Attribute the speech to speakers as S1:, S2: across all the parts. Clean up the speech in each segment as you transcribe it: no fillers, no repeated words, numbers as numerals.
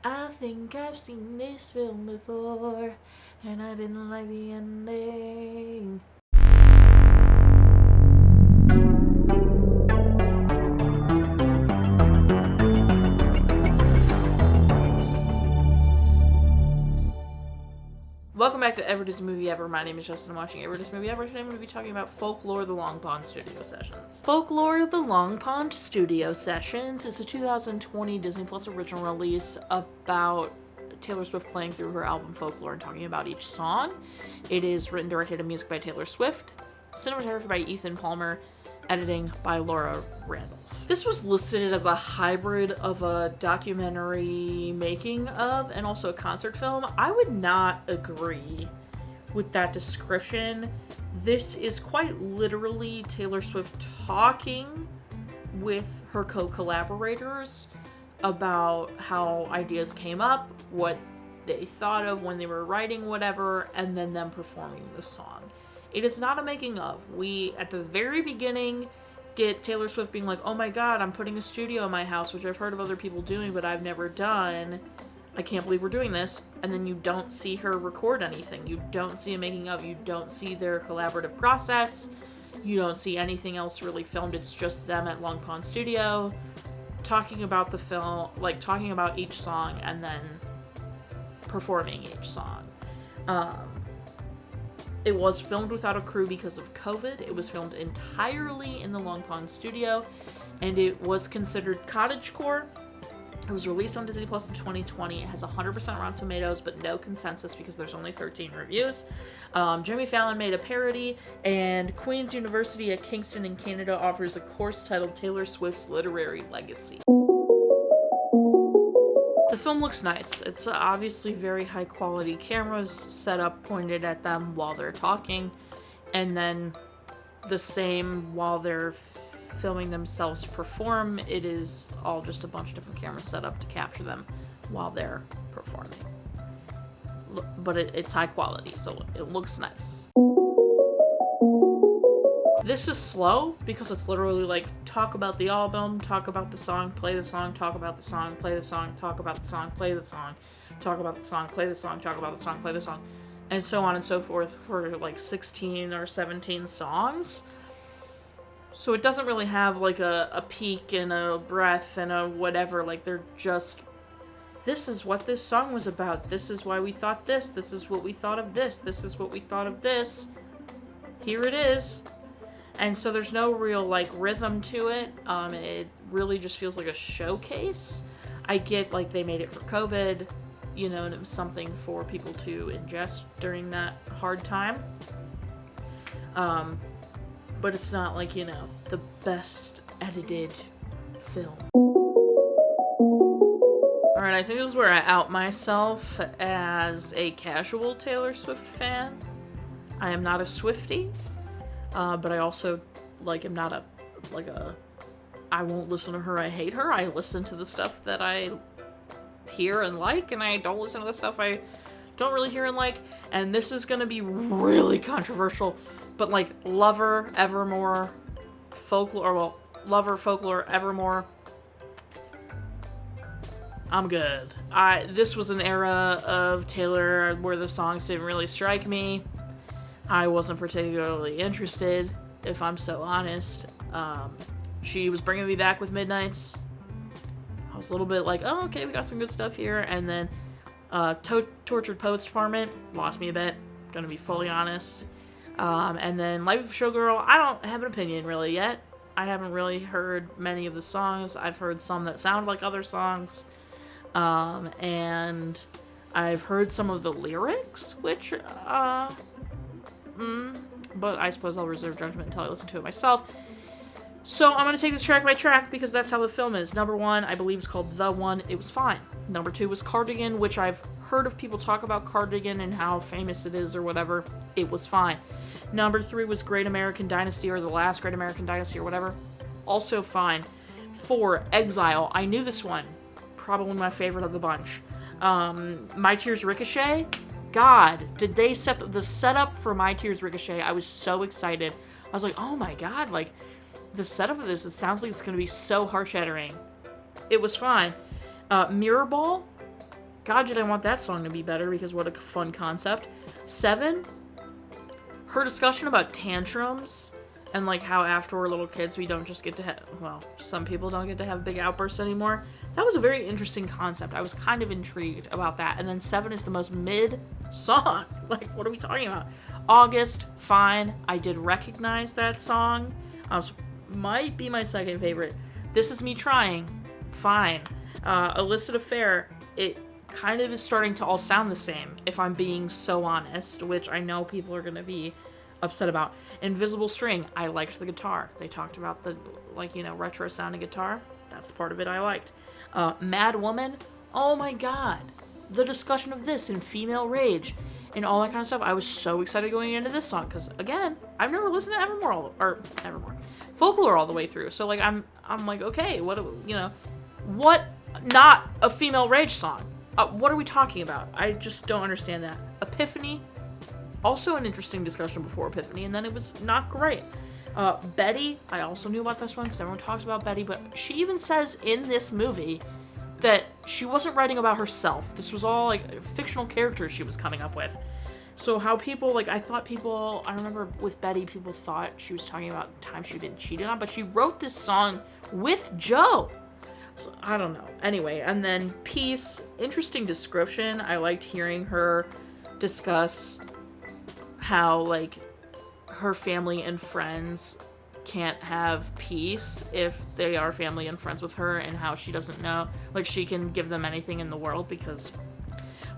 S1: I think I've seen this film before, and I didn't like the ending. Welcome back to Ever Disney Movie Ever. My name is Jess and I'm watching Ever Disney Movie Ever. Today I'm going to be talking about Folklore, the Long Pond Studio Sessions. Folklore, the Long Pond Studio Sessions is a 2020 Disney Plus original release about Taylor Swift playing through her album Folklore and talking about each song. It is written, directed, and music by Taylor Swift, cinematography by Ethan Palmer, editing by Laura Randolph. This was listed as a hybrid of a documentary making of and also a concert film. I would not agree with that description. This is quite literally Taylor Swift talking with her co-collaborators about how ideas came up, what they thought of when they were writing whatever, and then them performing the song. It is not a making of. We, at the very beginning, get Taylor Swift being like, oh my god, I'm putting a studio in my house, which I've heard of other people doing, but I've never done. I can't believe we're doing this. And then you don't see her record anything. You don't see a making of. You don't see their collaborative process. You don't see anything else really filmed. It's just them at Long Pond Studio talking about the film, like talking about each song and then performing each song. It was filmed without a crew because of COVID. It was filmed entirely in the Long Pond studio, and it was considered cottagecore. It was released on Disney Plus in 2020. It has 100% Rotten Tomatoes, but no consensus because there's only 13 reviews. Jimmy Fallon made a parody, and Queen's University at Kingston in Canada offers a course titled Taylor Swift's Literary Legacy. The film looks nice. It's obviously very high quality cameras set up pointed at them while they're talking, and then the same while they're filming themselves perform. It is all just a bunch of different cameras set up to capture them while they're performing. But it's high quality, so it looks nice. This is slow because it's literally like talk about the album, talk about the song, play the song, talk about the song, play the song, talk about the song, play the song, talk about the song, play the song, talk about the song, play the song, and so on and so forth for like 16 or 17 songs. So it doesn't really have like a peak and a breath and a whatever. Like they're just, this is what this song was about. This is why we thought this. This is what we thought of this. This is what we thought of this. Here it is. And so there's no real, like, rhythm to it. It really just feels like a showcase. I get, like, they made it for COVID, you know, and it was something for people to ingest during that hard time. But it's not, like, you know, the best edited film. Alright, I think this is where I out myself as a casual Taylor Swift fan. I am not a Swiftie. But I also, like, am not I won't listen to her, I hate her. I listen to the stuff that I hear and like, and I don't listen to the stuff I don't really hear and like. And this is gonna be really controversial, but, like, Lover, Evermore, Folklore, Evermore, I'm good. This was an era of Taylor where the songs didn't really strike me. I wasn't particularly interested, if I'm so honest. She was bringing me back with Midnights. I was a little bit like, oh, okay, we got some good stuff here. And then Tortured Poets Department lost me a bit, gonna be fully honest. And then Life of a Showgirl, I don't have an opinion really yet. I haven't really heard many of the songs. I've heard some that sound like other songs. And I've heard some of the lyrics, which, but I suppose I'll reserve judgment until I listen to it myself. So I'm going to take this track by track because that's how the film is. Number 1, I believe, is called The One. It was fine. Number 2 was Cardigan, which I've heard of people talk about Cardigan and how famous it is or whatever. It was fine. Number 3 was Great American Dynasty or The Last Great American Dynasty or whatever. Also fine. 4, Exile. I knew this one. Probably my favorite of the bunch. My Tears Ricochet. God, did they set the setup for My Tears Ricochet? I was so excited. I was like, oh my god, like, the setup of this, it sounds like it's going to be so heart-shattering. It was fine. Mirrorball, God, did I want that song to be better, because what a fun concept. 7, her discussion about tantrums and like how after we're little kids we don't just get to have, well, some people don't get to have big outbursts anymore. That was a very interesting concept. I was kind of intrigued about that. And then 7 is the most mid song. Like, what are we talking about? August, fine. I did recognize that song. Might be my second favorite. This Is Me Trying, fine. Illicit Affair, it kind of is starting to all sound the same, if I'm being so honest, which I know people are going to be upset about. Invisible String, I liked the guitar. They talked about the, like, you know, retro sounding guitar. That's the part of it I liked. Mad Woman, oh my god. The discussion of this in Female Rage and all that kind of stuff. I was so excited going into this song because, again, I've never listened to Folklore all the way through. So, like, I'm like, okay, what, you know, what, not a Female Rage song. What are we talking about? I just don't understand that. Epiphany, also an interesting discussion before Epiphany, and then it was not great. Betty, I also knew about this one because everyone talks about Betty, but she even says in this movie that she wasn't writing about herself. This was all, like, fictional characters she was coming up with. So how people, like, I remember with Betty, people thought she was talking about times she'd been cheated on, but she wrote this song with Joe. So, I don't know. Anyway, and then Peace, interesting description. I liked hearing her discuss how, like, her family and friends can't have peace if they are family and friends with her, and how she doesn't know, like, she can give them anything in the world because,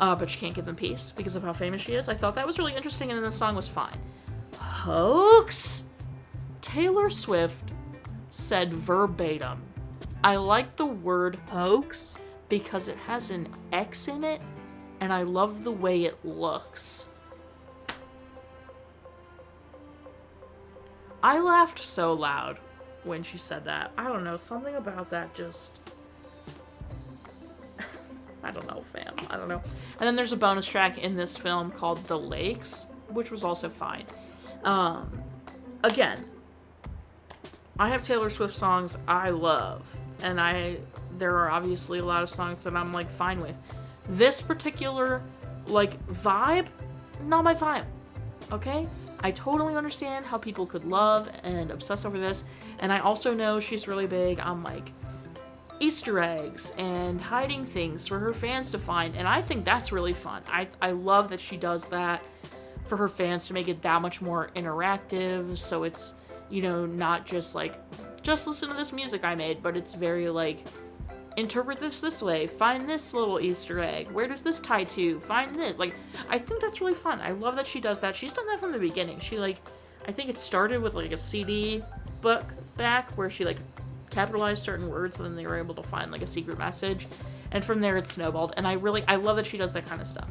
S1: but she can't give them peace because of how famous she is. I thought that was really interesting, and then the song was fine. Hoax? Taylor Swift said verbatim, I like the word hoax because it has an X in it, and I love the way it looks. I laughed so loud when she said that. I don't know, something about that just... I don't know, fam. I don't know. And then there's a bonus track in this film called The Lakes, which was also fine. Again, I have Taylor Swift songs I love, and there are obviously a lot of songs that I'm, like, fine with. This particular, like, vibe, not my vibe, okay? I totally understand how people could love and obsess over this, and I also know she's really big on, like, Easter eggs and hiding things for her fans to find, and I think that's really fun. I love that she does that for her fans to make it that much more interactive, so it's, you know, not just, like, just listen to this music I made, but it's very, like, interpret this way, find this little Easter egg, where does this tie to, find this, like, I think that's really fun. I love that she does that. She's done that from the beginning. She, like, I think it started with, like, a CD book back where she, like, capitalized certain words, and then they were able to find, like, a secret message, and from there it snowballed, and I love that she does that kind of stuff.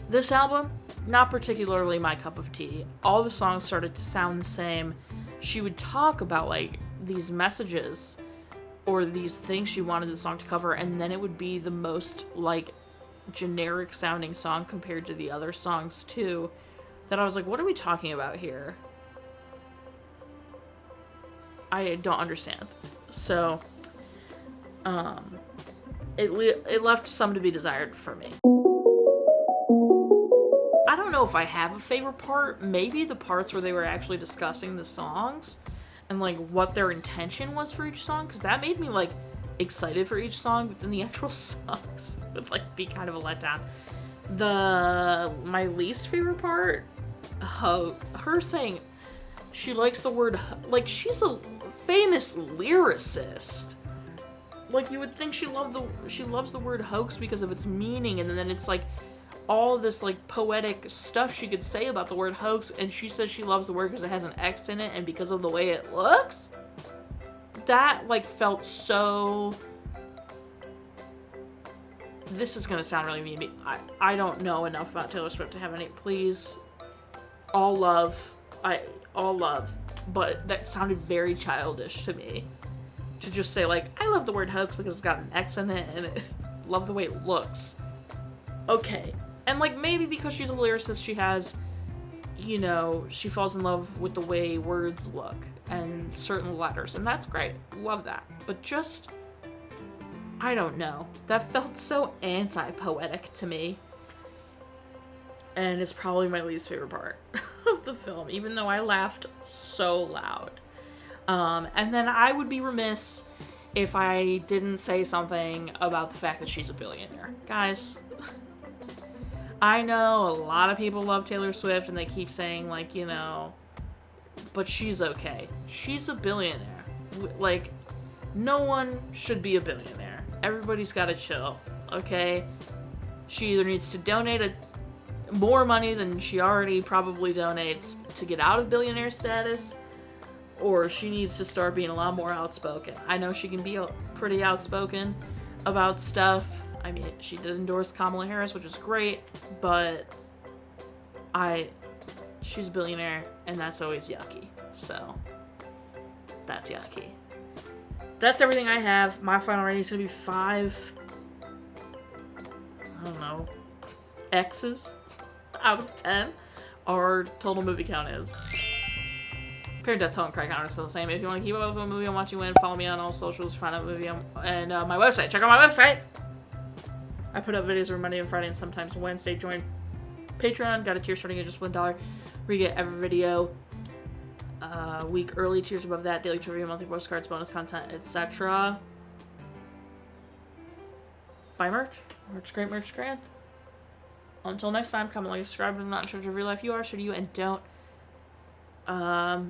S1: This album, not particularly my cup of tea. All the songs started to sound the same. She would talk about, like, these messages or these things she wanted the song to cover, and then it would be the most, like, generic sounding song compared to the other songs too, that I was like, what are we talking about here? I don't understand. So, it left some to be desired for me. I don't know if I have a favorite part. Maybe the parts where they were actually discussing the songs and, like, what their intention was for each song, because that made me, like, excited for each song, but then the actual songs would, like, be kind of a letdown. My least favorite part, her saying she likes the word, like, she's a famous lyricist. Like, you would think she loves the word hoax because of its meaning, and then it's, like, all this, like, poetic stuff she could say about the word hoax, and she says she loves the word because it has an X in it and because of the way it looks. That, like, felt so... This is gonna sound really mean. I don't know enough about Taylor Swift to have any... Please, all love, but that sounded very childish to me. To just say, like, I love the word hoax because it's got an X in it, and love the way it looks. Okay. And, like, maybe because she's a lyricist, she has, you know, she falls in love with the way words look and certain letters, and that's great. Love that. But just I don't know. That felt so anti-poetic to me. And it's probably my least favorite part of the film, even though I laughed so loud. And then I would be remiss if I didn't say something about the fact that she's a billionaire. Guys, I know a lot of people love Taylor Swift and they keep saying, like, you know, but she's okay. She's a billionaire. Like, no one should be a billionaire. Everybody's gotta chill, okay? She either needs to donate more money than she already probably donates to get out of billionaire status, or she needs to start being a lot more outspoken. I know she can be pretty outspoken about stuff. I mean, she did endorse Kamala Harris, which is great, but she's a billionaire, and that's always yucky. So, that's yucky. That's everything I have. My final rating is going to be 5, I don't know, X's out of 10. Our total movie count is. Parent death toll and cry count are still the same. If you want to keep up with what movie I'm watching when, follow me on all socials, find out movie and my website. Check out my website! I put up videos every Monday and Friday and sometimes Wednesday. Join Patreon. Got a tier starting at just $1, where you get every video week early, tiers above that, daily trivia, monthly postcards, bonus content, etc. Buy merch. Merch great, merch grand. Until next time, comment, like, subscribe. I'm not in charge of your life. You are, so do you, and don't.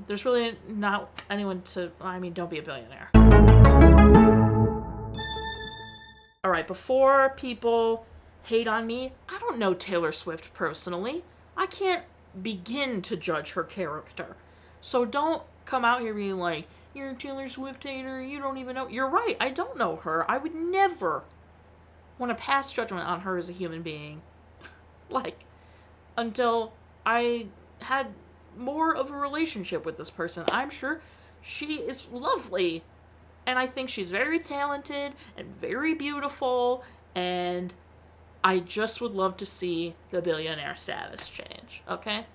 S1: There's really not anyone to. I mean, don't be a billionaire. Alright, before people hate on me, I don't know Taylor Swift personally. I can't begin to judge her character. So don't come out here being like, you're a Taylor Swift hater, you don't even know. You're right, I don't know her. I would never want to pass judgment on her as a human being. Like, until I had more of a relationship with this person. I'm sure she is lovely. And I think she's very talented and very beautiful. And I just would love to see the billionaire status change, okay?